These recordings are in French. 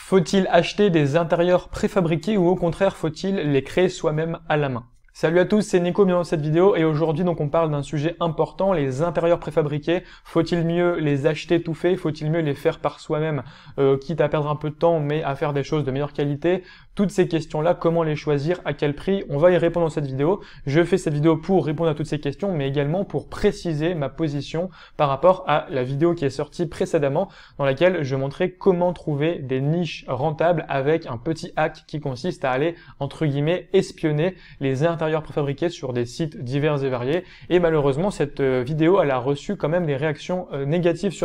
Faut-il acheter des intérieurs préfabriqués ou au contraire faut-il les créer soi-même à la main? Salut à tous, c'est Nico, bienvenue dans cette vidéo et aujourd'hui donc on parle d'un sujet important, les intérieurs préfabriqués. Faut-il mieux les acheter tout fait? Faut-il mieux les faire par soi-même, quitte à perdre un peu de temps mais à faire des choses de meilleure qualité? Toutes ces questions-là, comment les choisir, à quel prix? On va y répondre dans cette vidéo. Je fais cette vidéo pour répondre à toutes ces questions mais également pour préciser ma position par rapport à la vidéo qui est sortie précédemment dans laquelle je montrais comment trouver des niches rentables avec un petit hack qui consiste à aller entre guillemets espionner les intérieurs préfabriqués sur des sites divers et variés. Et malheureusement, cette vidéo, elle a reçu quand même des réactions négatives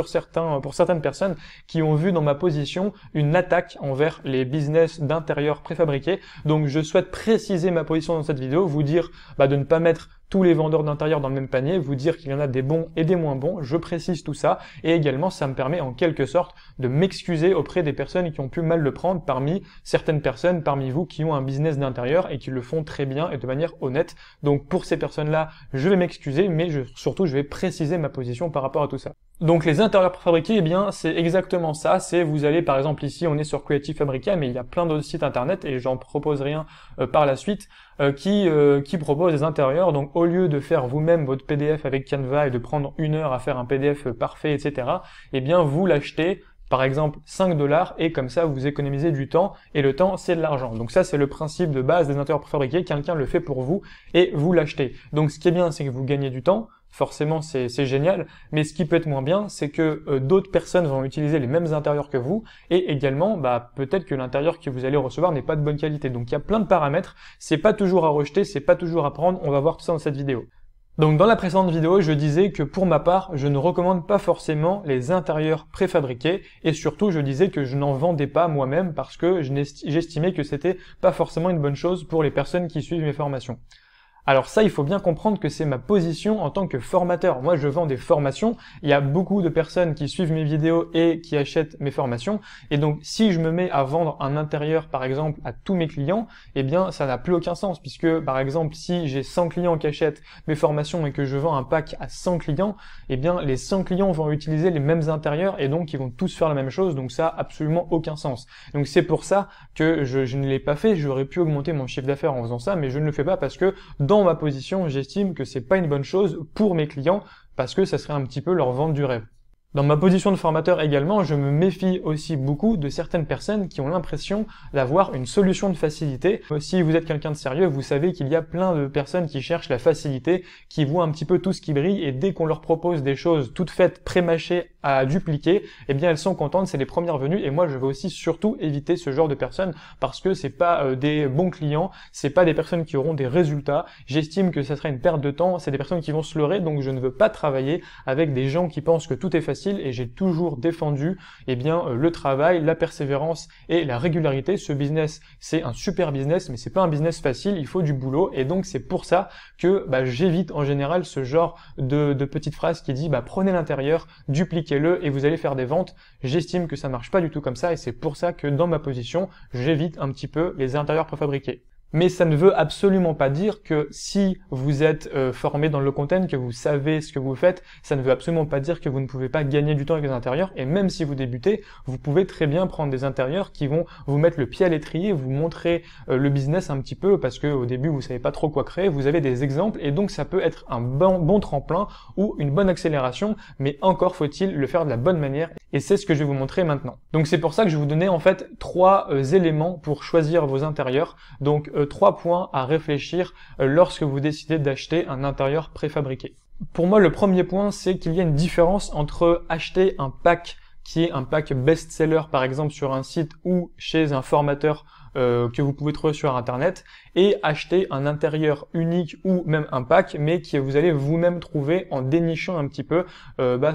pour certaines personnes qui ont vu dans ma position une attaque envers les business d'intérieurs préfabriqués. Donc, je souhaite préciser ma position dans cette vidéo, vous dire de ne pas mettre tous les vendeurs d'intérieur dans le même panier, vous dire qu'il y en a des bons et des moins bons, je précise tout ça, et également ça me permet en quelque sorte de m'excuser auprès des personnes qui ont pu mal le prendre parmi certaines personnes, parmi vous qui ont un business d'intérieur et qui le font très bien et de manière honnête. Donc pour ces personnes-là, je vais m'excuser, mais surtout je vais préciser ma position par rapport à tout ça. Donc les intérieurs préfabriqués, eh bien c'est exactement ça, c'est vous allez par exemple ici on est sur Creative Fabrica, mais il y a plein d'autres sites internet et j'en proposerai un par la suite qui propose des intérieurs. Donc au lieu de faire vous-même votre PDF avec Canva et de prendre 1 heure à faire un PDF parfait, etc., eh bien vous l'achetez par exemple 5 $ et comme ça vous économisez du temps et le temps c'est de l'argent. Donc ça c'est le principe de base des intérieurs préfabriqués, quelqu'un le fait pour vous et vous l'achetez. Donc ce qui est bien c'est que vous gagnez du temps. Forcément, c'est génial, mais ce qui peut être moins bien, c'est que d'autres personnes vont utiliser les mêmes intérieurs que vous, et également, peut-être que l'intérieur que vous allez recevoir n'est pas de bonne qualité. Donc, il y a plein de paramètres, c'est pas toujours à rejeter, c'est pas toujours à prendre, on va voir tout ça dans cette vidéo. Donc, dans la précédente vidéo, je disais que pour ma part, je ne recommande pas forcément les intérieurs préfabriqués, et surtout, je disais que je n'en vendais pas moi-même parce que j'estimais que c'était pas forcément une bonne chose pour les personnes qui suivent mes formations. Alors ça, il faut bien comprendre que c'est ma position en tant que formateur. Moi, je vends des formations. Il y a beaucoup de personnes qui suivent mes vidéos et qui achètent mes formations. Et donc, si je me mets à vendre un intérieur, par exemple, à tous mes clients, eh bien, ça n'a plus aucun sens. Puisque, par exemple, si j'ai 100 clients qui achètent mes formations et que je vends un pack à 100 clients, eh bien, les 100 clients vont utiliser les mêmes intérieurs et donc, ils vont tous faire la même chose. Donc, ça n'a absolument aucun sens. Donc, c'est pour ça que je ne l'ai pas fait. J'aurais pu augmenter mon chiffre d'affaires en faisant ça, mais je ne le fais pas parce que dans ma position, j'estime que c'est pas une bonne chose pour mes clients parce que ça serait un petit peu leur vendre du rêve. Dans ma position de formateur également, je me méfie aussi beaucoup de certaines personnes qui ont l'impression d'avoir une solution de facilité. Si vous êtes quelqu'un de sérieux, vous savez qu'il y a plein de personnes qui cherchent la facilité, qui voient un petit peu tout ce qui brille et dès qu'on leur propose des choses toutes faites, pré-mâchées à dupliquer, eh bien elles sont contentes, c'est les premières venues et moi je veux aussi surtout éviter ce genre de personnes parce que c'est pas des bons clients, c'est pas des personnes qui auront des résultats. J'estime que ça serait une perte de temps, c'est des personnes qui vont se leurrer, donc je ne veux pas travailler avec des gens qui pensent que tout est facile. Et j'ai toujours défendu le travail, la persévérance et la régularité. Ce business, c'est un super business, mais c'est pas un business facile, il faut du boulot et donc c'est pour ça que j'évite en général ce genre de petite phrase qui dit prenez l'intérieur, dupliquez-le et vous allez faire des ventes. J'estime que ça marche pas du tout comme ça et c'est pour ça que dans ma position, j'évite un petit peu les intérieurs préfabriqués. Mais ça ne veut absolument pas dire que si vous êtes formé dans le content, que vous savez ce que vous faites, ça ne veut absolument pas dire que vous ne pouvez pas gagner du temps avec les intérieurs. Et même si vous débutez, vous pouvez très bien prendre des intérieurs qui vont vous mettre le pied à l'étrier, vous montrer le business un petit peu parce que au début vous savez pas trop quoi créer. Vous avez des exemples et donc ça peut être un bon tremplin ou une bonne accélération. Mais encore faut-il le faire de la bonne manière. Et c'est ce que je vais vous montrer maintenant. Donc c'est pour ça que je vais vous donner en fait 3 éléments pour choisir vos intérieurs. Donc 3 points à réfléchir lorsque vous décidez d'acheter un intérieur préfabriqué. Pour moi, le premier point, c'est qu'il y a une différence entre acheter un pack qui est un pack best-seller par exemple sur un site ou chez un formateur que vous pouvez trouver sur internet et acheter un intérieur unique ou même un pack mais que vous allez vous-même trouver en dénichant un petit peu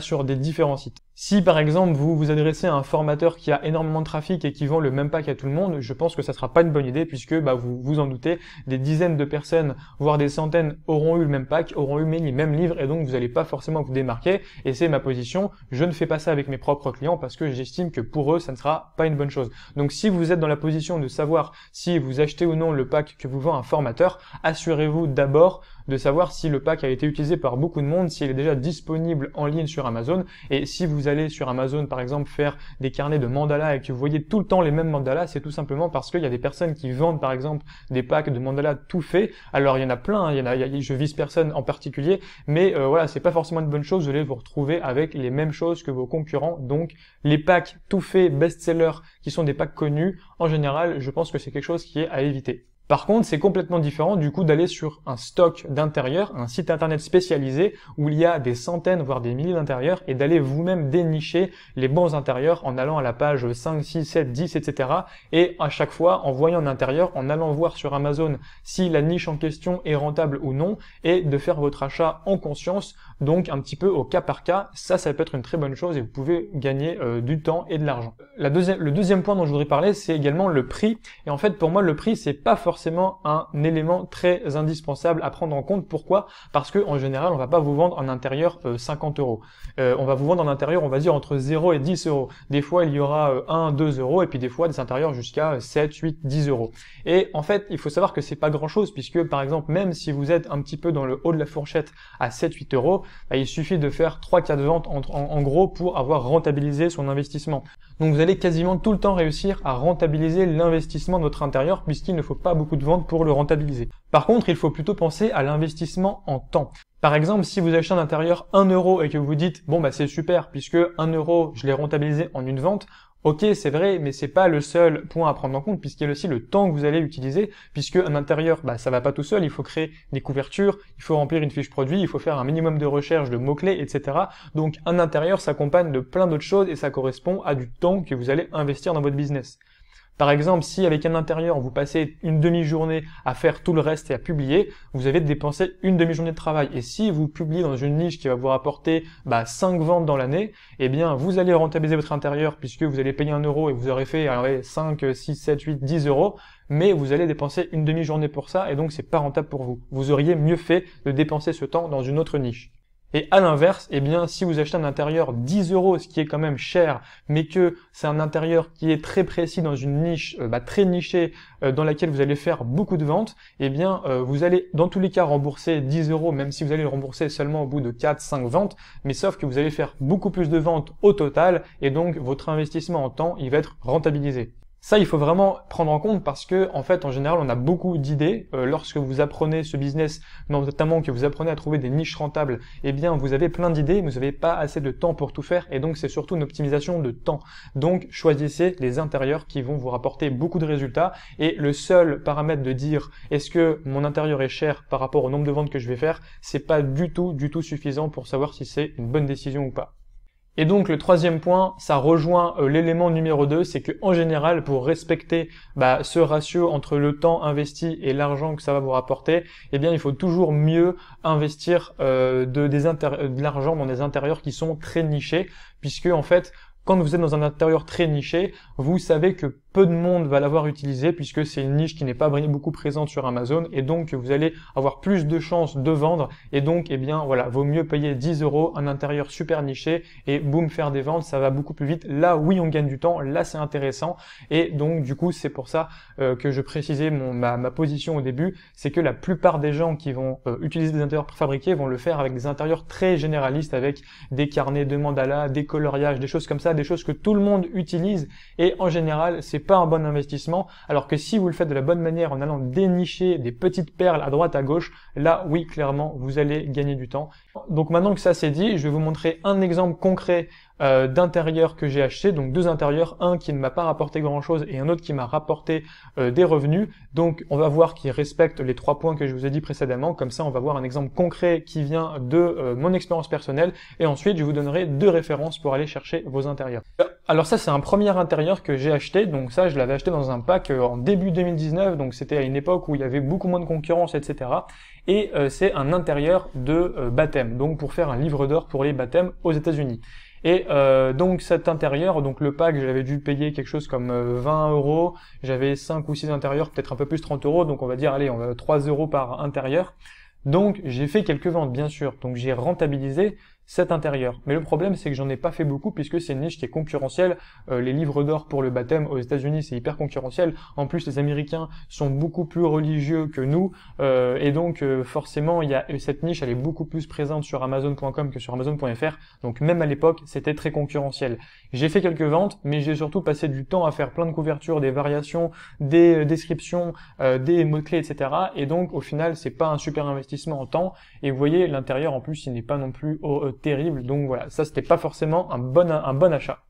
sur des différents sites. Si par exemple vous vous adressez à un formateur qui a énormément de trafic et qui vend le même pack à tout le monde, je pense que ça sera pas une bonne idée puisque vous vous en doutez, des dizaines de personnes, voire des centaines auront eu le même pack, auront eu les mêmes livres et donc vous n'allez pas forcément vous démarquer et c'est ma position. Je ne fais pas ça avec mes propres clients parce que j'estime que pour eux ça ne sera pas une bonne chose. Donc si vous êtes dans la position de savoir si vous achetez ou non le pack que vous vend un formateur, assurez-vous d'abord de savoir si le pack a été utilisé par beaucoup de monde, s'il est déjà disponible en ligne sur Amazon. Et si vous allez sur Amazon, par exemple, faire des carnets de mandalas et que vous voyez tout le temps les mêmes mandalas, c'est tout simplement parce qu'il y a des personnes qui vendent, par exemple, des packs de mandalas tout faits. Alors, il y en a plein, hein, je vise personne en particulier, mais voilà, c'est pas forcément une bonne chose. Vous allez vous retrouver avec les mêmes choses que vos concurrents. Donc, les packs tout faits, best-sellers, qui sont des packs connus, en général, je pense que c'est quelque chose qui est à éviter. Par contre, c'est complètement différent du coup d'aller sur un stock d'intérieur, un site internet spécialisé où il y a des centaines voire des milliers d'intérieurs et d'aller vous-même dénicher les bons intérieurs en allant à la page 5, 6, 7, 10, etc. Et à chaque fois, en voyant un intérieur, en allant voir sur Amazon si la niche en question est rentable ou non et de faire votre achat en conscience, donc un petit peu au cas par cas. Ça peut être une très bonne chose et vous pouvez gagner du temps et de l'argent. Le deuxième point dont je voudrais parler, c'est également le prix. Et en fait, pour moi, le prix, c'est pas forcément un élément très indispensable à prendre en compte. Pourquoi? Parce que en général, on va pas vous vendre un intérieur 50 euros. On va vous vendre un intérieur, on va dire entre 0 et 10 euros. Des fois, il y aura 1, 2 euros et puis des fois des intérieurs jusqu'à 7, 8, 10 euros. Et en fait, il faut savoir que c'est pas grand chose puisque par exemple, même si vous êtes un petit peu dans le haut de la fourchette à 7, 8 euros, bah, il suffit de faire 3-4 ventes en gros pour avoir rentabilisé son investissement. Donc vous allez quasiment tout le temps réussir à rentabiliser l'investissement de votre intérieur puisqu'il ne faut pas beaucoup de ventes pour le rentabiliser. Par contre, il faut plutôt penser à l'investissement en temps. Par exemple, si vous achetez un intérieur 1 euro et que vous dites bon bah c'est super puisque 1 euro je l'ai rentabilisé en une vente. Ok, c'est vrai, mais c'est pas le seul point à prendre en compte puisqu'il y a aussi le temps que vous allez utiliser puisque un intérieur, bah ça va pas tout seul, il faut créer des couvertures, il faut remplir une fiche produit, il faut faire un minimum de recherche de mots-clés, etc. Donc un intérieur s'accompagne de plein d'autres choses et ça correspond à du temps que vous allez investir dans votre business. Par exemple, si avec un intérieur, vous passez une demi-journée à faire tout le reste et à publier, vous avez dépensé une demi-journée de travail. Et si vous publiez dans une niche qui va vous rapporter 5 ventes dans l'année, eh bien, vous allez rentabiliser votre intérieur puisque vous allez payer 1 euro et vous aurez fait 5, 6, 7, 8, 10 euros. Mais vous allez dépenser une demi-journée pour ça et donc c'est pas rentable pour vous. Vous auriez mieux fait de dépenser ce temps dans une autre niche. Et à l'inverse, eh bien, si vous achetez un intérieur 10 euros, ce qui est quand même cher, mais que c'est un intérieur qui est très précis dans une niche très nichée, dans laquelle vous allez faire beaucoup de ventes, eh bien, vous allez dans tous les cas rembourser 10 euros, même si vous allez le rembourser seulement au bout de 4-5 ventes, mais sauf que vous allez faire beaucoup plus de ventes au total, et donc votre investissement en temps, il va être rentabilisé. Ça, il faut vraiment prendre en compte parce que, en fait, en général, on a beaucoup d'idées. Lorsque vous apprenez ce business, notamment que vous apprenez à trouver des niches rentables, eh bien, vous avez plein d'idées, mais vous n'avez pas assez de temps pour tout faire. Et donc, c'est surtout une optimisation de temps. Donc, choisissez les intérieurs qui vont vous rapporter beaucoup de résultats. Et le seul paramètre de dire est-ce que mon intérieur est cher par rapport au nombre de ventes que je vais faire, c'est pas du tout suffisant pour savoir si c'est une bonne décision ou pas. Et donc le troisième point, ça rejoint l'élément numéro 2, c'est que en général, pour respecter ce ratio entre le temps investi et l'argent que ça va vous rapporter, eh bien il faut toujours mieux investir de l'argent dans des intérieurs qui sont très nichés, puisque en fait, quand vous êtes dans un intérieur très niché, vous savez que peu de monde va l'avoir utilisé puisque c'est une niche qui n'est pas beaucoup présente sur Amazon et donc vous allez avoir plus de chances de vendre et donc eh bien voilà, vaut mieux payer 10 euros un intérieur super niché et boum, faire des ventes, ça va beaucoup plus vite. Là oui, on gagne du temps, là c'est intéressant et donc du coup c'est pour ça que je précisais ma position au début, c'est que la plupart des gens qui vont utiliser des intérieurs préfabriqués vont le faire avec des intérieurs très généralistes avec des carnets de mandalas, des coloriages, des choses comme ça, des choses que tout le monde utilise et en général c'est pas un bon investissement, alors que si vous le faites de la bonne manière en allant dénicher des petites perles à droite à gauche, là oui clairement vous allez gagner du temps. Donc maintenant que ça c'est dit, je vais vous montrer un exemple concret d'intérieur que j'ai acheté, donc deux intérieurs, un qui ne m'a pas rapporté grand chose et un autre qui m'a rapporté des revenus. Donc on va voir qu'ils respectent les 3 points que je vous ai dit précédemment, comme ça on va voir un exemple concret qui vient de mon expérience personnelle et ensuite je vous donnerai 2 références pour aller chercher vos intérieurs. Alors ça c'est un premier intérieur que j'ai acheté, donc ça je l'avais acheté dans un pack en début 2019, donc c'était à une époque où il y avait beaucoup moins de concurrence, etc. Et c'est un intérieur de baptême, donc pour faire un livre d'or pour les baptêmes aux États-Unis. Et donc cet intérieur, donc le pack, j'avais dû payer quelque chose comme 20 euros, j'avais 5 ou 6 intérieurs, peut-être un peu plus 30 euros, donc on va dire, allez, on va 3 euros par intérieur. Donc j'ai fait quelques ventes, bien sûr, donc j'ai rentabilisé cet intérieur. Mais le problème, c'est que j'en ai pas fait beaucoup puisque c'est une niche qui est concurrentielle. Les livres d'or pour le baptême aux États-Unis, c'est hyper concurrentiel. En plus, les Américains sont beaucoup plus religieux que nous et donc forcément, cette niche, elle est beaucoup plus présente sur Amazon.com que sur Amazon.fr. Donc même à l'époque, c'était très concurrentiel. J'ai fait quelques ventes, mais j'ai surtout passé du temps à faire plein de couvertures, des variations, des descriptions, des mots-clés, etc. Et donc au final, c'est pas un super investissement en temps. Et vous voyez, l'intérieur en plus, il n'est pas non plus terrible. Donc voilà, ça c'était pas forcément un bon achat.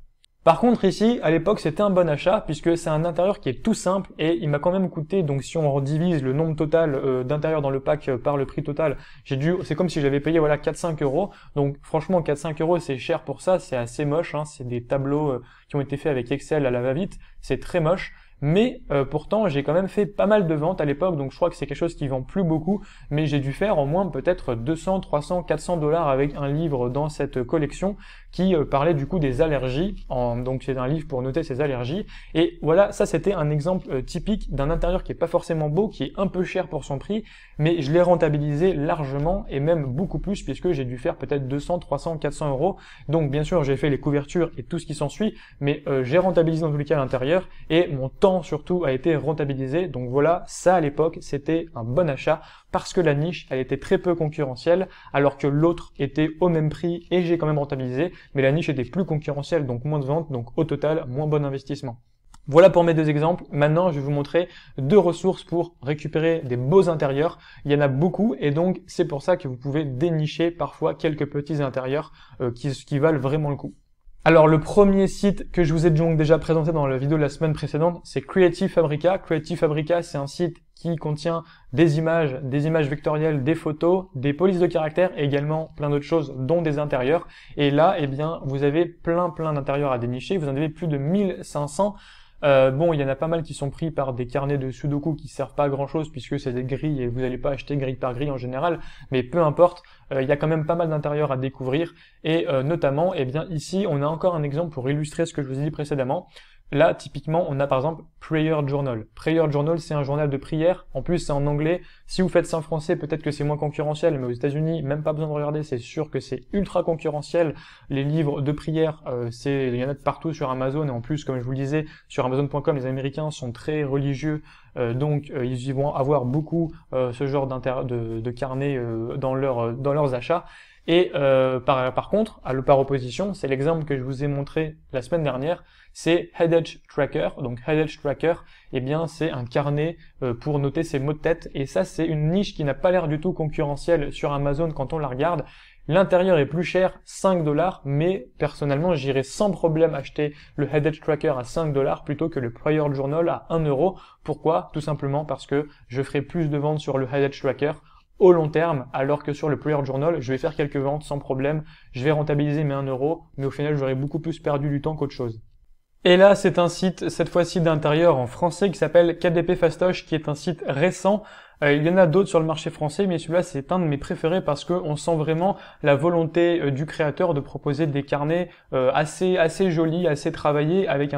Par contre ici, à l'époque, c'était un bon achat puisque c'est un intérieur qui est tout simple et il m'a quand même coûté, donc si on redivise le nombre total d'intérieurs dans le pack par le prix total, c'est comme si j'avais payé voilà 4-5 euros. Donc franchement 4-5 euros c'est cher pour ça, c'est assez moche, hein, c'est des tableaux qui ont été faits avec Excel à la va-vite, c'est très moche. Mais pourtant j'ai quand même fait pas mal de ventes à l'époque, donc je crois que c'est quelque chose qui vend plus beaucoup, mais j'ai dû faire au moins peut-être 200, 300, 400 dollars avec un livre dans cette collection qui parlait du coup des allergies, donc c'est un livre pour noter ses allergies, et voilà, ça c'était un exemple typique d'un intérieur qui est pas forcément beau, qui est un peu cher pour son prix, mais je l'ai rentabilisé largement, et même beaucoup plus, puisque j'ai dû faire peut-être 200, 300, 400 euros, donc bien sûr j'ai fait les couvertures et tout ce qui s'ensuit, mais j'ai rentabilisé dans tous les cas l'intérieur, et mon temps surtout a été rentabilisé. Donc voilà, ça à l'époque c'était un bon achat parce que la niche elle était très peu concurrentielle alors que l'autre était au même prix et j'ai quand même rentabilisé, mais la niche était plus concurrentielle, donc moins de ventes, donc au total moins bon investissement. Voilà pour mes deux exemples. Maintenant, je vais vous montrer deux ressources pour récupérer des beaux intérieurs. Il y en a beaucoup et donc c'est pour ça que vous pouvez dénicher parfois quelques petits intérieurs qui valent vraiment le coup. Alors le premier site que je vous ai donc déjà présenté dans la vidéo de la semaine précédente, c'est Creative Fabrica. Creative Fabrica, c'est un site qui contient des images vectorielles, des photos, des polices de caractère et également plein d'autres choses, dont des intérieurs. Et là, eh bien, vous avez plein d'intérieurs à dénicher. Vous en avez plus de 1500. Bon, il y en a pas mal qui sont pris par des carnets de Sudoku qui servent pas à grand chose puisque c'est des grilles et vous n'allez pas acheter grille par grille en général, mais peu importe, il y a quand même pas mal d'intérieurs à découvrir et notamment, eh bien ici, on a encore un exemple pour illustrer ce que je vous ai dit précédemment. Là, typiquement, on a par exemple Prayer Journal. Prayer Journal, c'est un journal de prière. En plus, c'est en anglais. Si vous faites ça en français, peut-être que c'est moins concurrentiel, mais aux États-Unis, même pas besoin de regarder, c'est sûr que c'est ultra concurrentiel. Les livres de prière, il y en a de partout sur Amazon, et en plus, comme je vous le disais, sur Amazon.com, les Américains sont très religieux, donc ils y vont avoir beaucoup ce genre de carnet dans leurs achats. Et par contre, par opposition, c'est l'exemple que je vous ai montré la semaine dernière, c'est Headedge Tracker. Donc Headedge Tracker, eh bien c'est un carnet pour noter ses mots de tête. Et ça, c'est une niche qui n'a pas l'air du tout concurrentielle sur Amazon quand on la regarde. L'intérieur est plus cher, 5 $, mais personnellement, j'irais sans problème acheter le Headedge Tracker à 5 $ plutôt que le Prayer Journal à 1 €. Pourquoi? Tout simplement parce que je ferai plus de ventes sur le Headedge Tracker au long terme, alors que sur le Prayer Journal, je vais faire quelques ventes sans problème, je vais rentabiliser mes 1 €, mais au final, j'aurai beaucoup plus perdu du temps qu'autre chose. Et là, c'est un site, cette fois-ci d'intérieur en français, qui s'appelle KDP Fastoche, qui est un site récent. Il y en a d'autres sur le marché français, mais celui-là, c'est un de mes préférés parce que on sent vraiment la volonté du créateur de proposer des carnets assez jolis, assez travaillés, avec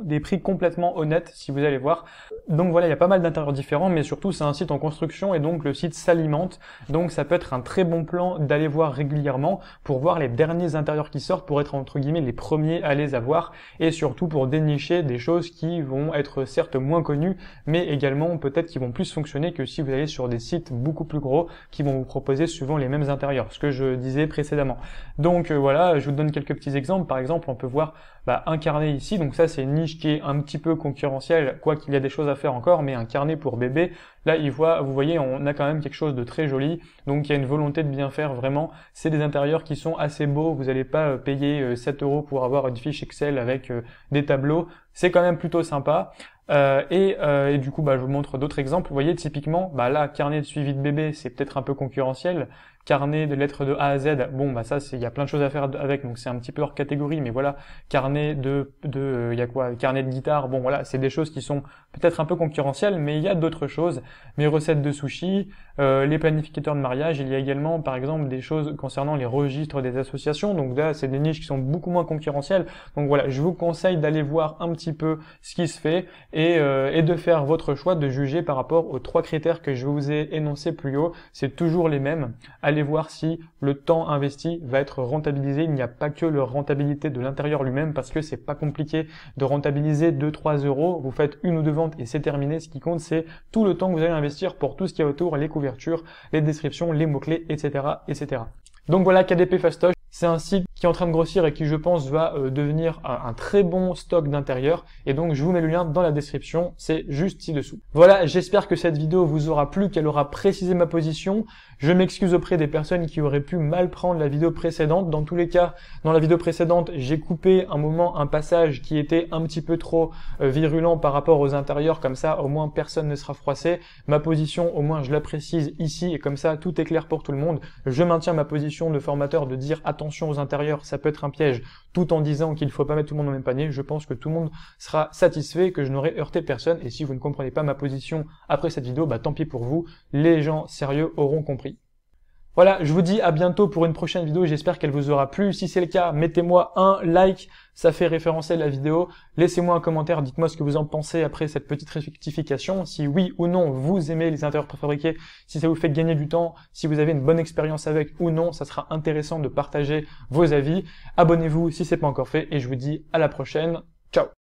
des prix complètement honnêtes, si vous allez voir. Donc voilà, il y a pas mal d'intérieurs différents, mais surtout, c'est un site en construction et donc le site s'alimente. Donc ça peut être un très bon plan d'aller voir régulièrement pour voir les derniers intérieurs qui sortent, pour être entre guillemets les premiers à les avoir et surtout pour dénicher des choses qui vont être certes moins connues, mais également peut-être qui vont plus fonctionner que si vous allez sur des sites beaucoup plus gros qui vont vous proposer souvent les mêmes intérieurs, ce que je disais précédemment. Donc voilà, je vous donne quelques petits exemples. Par exemple, on peut voir un carnet ici, donc ça c'est une niche qui est un petit peu concurrentielle, quoi qu'il y a des choses à faire encore, mais un carnet pour bébé, là vous voyez, on a quand même quelque chose de très joli, donc il y a une volonté de bien faire vraiment. C'est des intérieurs qui sont assez beaux, vous n'allez pas payer 7 € pour avoir une fiche Excel avec des tableaux, c'est quand même plutôt sympa. Et du coup, je vous montre d'autres exemples. Vous voyez, typiquement, là, carnet de suivi de bébé, c'est peut-être un peu concurrentiel. Carnet de lettres de A à Z, bon, ça, il y a plein de choses à faire avec, donc c'est un petit peu hors catégorie, mais voilà, carnet il y a quoi, carnet de guitare, bon, voilà, c'est des choses qui sont peut-être un peu concurrentielles, mais il y a d'autres choses. Mes recettes de sushi, les planificateurs de mariage, il y a également, par exemple, des choses concernant les registres des associations, donc là, c'est des niches qui sont beaucoup moins concurrentielles. Donc voilà, je vous conseille d'aller voir un petit peu ce qui se fait et de faire votre choix, de juger par rapport aux 3 critères que je vous ai énoncés plus haut. C'est toujours les mêmes. Allez allez voir si le temps investi va être rentabilisé. Il n'y a pas que la rentabilité de l'intérieur lui-même parce que c'est pas compliqué de rentabiliser 2-3 euros. Vous faites une ou deux ventes et c'est terminé. Ce qui compte, c'est tout le temps que vous allez investir pour tout ce qui est autour, les couvertures, les descriptions, les mots-clés, etc., etc. Donc voilà, KDP Fastoche, c'est un site qui est en train de grossir et qui, je pense, va devenir un très bon stock d'intérieur. Et donc, je vous mets le lien dans la description, c'est juste ci-dessous. Voilà, j'espère que cette vidéo vous aura plu, qu'elle aura précisé ma position. Je m'excuse auprès des personnes qui auraient pu mal prendre la vidéo précédente. Dans tous les cas, dans la vidéo précédente, j'ai coupé un passage qui était un petit peu trop virulent par rapport aux intérieurs. Comme ça, au moins, personne ne sera froissé. Ma position, au moins, je la précise ici. Et comme ça, tout est clair pour tout le monde. Je maintiens ma position de formateur de dire attention aux intérieurs, ça peut être un piège, tout en disant qu'il ne faut pas mettre tout le monde dans le même panier. Je pense que tout le monde sera satisfait, que je n'aurai heurté personne. Et si vous ne comprenez pas ma position après cette vidéo, bah tant pis pour vous. Les gens sérieux auront compris. Voilà, je vous dis à bientôt pour une prochaine vidéo, j'espère qu'elle vous aura plu. Si c'est le cas, mettez-moi un like, ça fait référencer la vidéo. Laissez-moi un commentaire, dites-moi ce que vous en pensez après cette petite rectification. Si oui ou non, vous aimez les intérieurs préfabriqués, si ça vous fait gagner du temps, si vous avez une bonne expérience avec ou non, ça sera intéressant de partager vos avis. Abonnez-vous si ce n'est pas encore fait et je vous dis à la prochaine.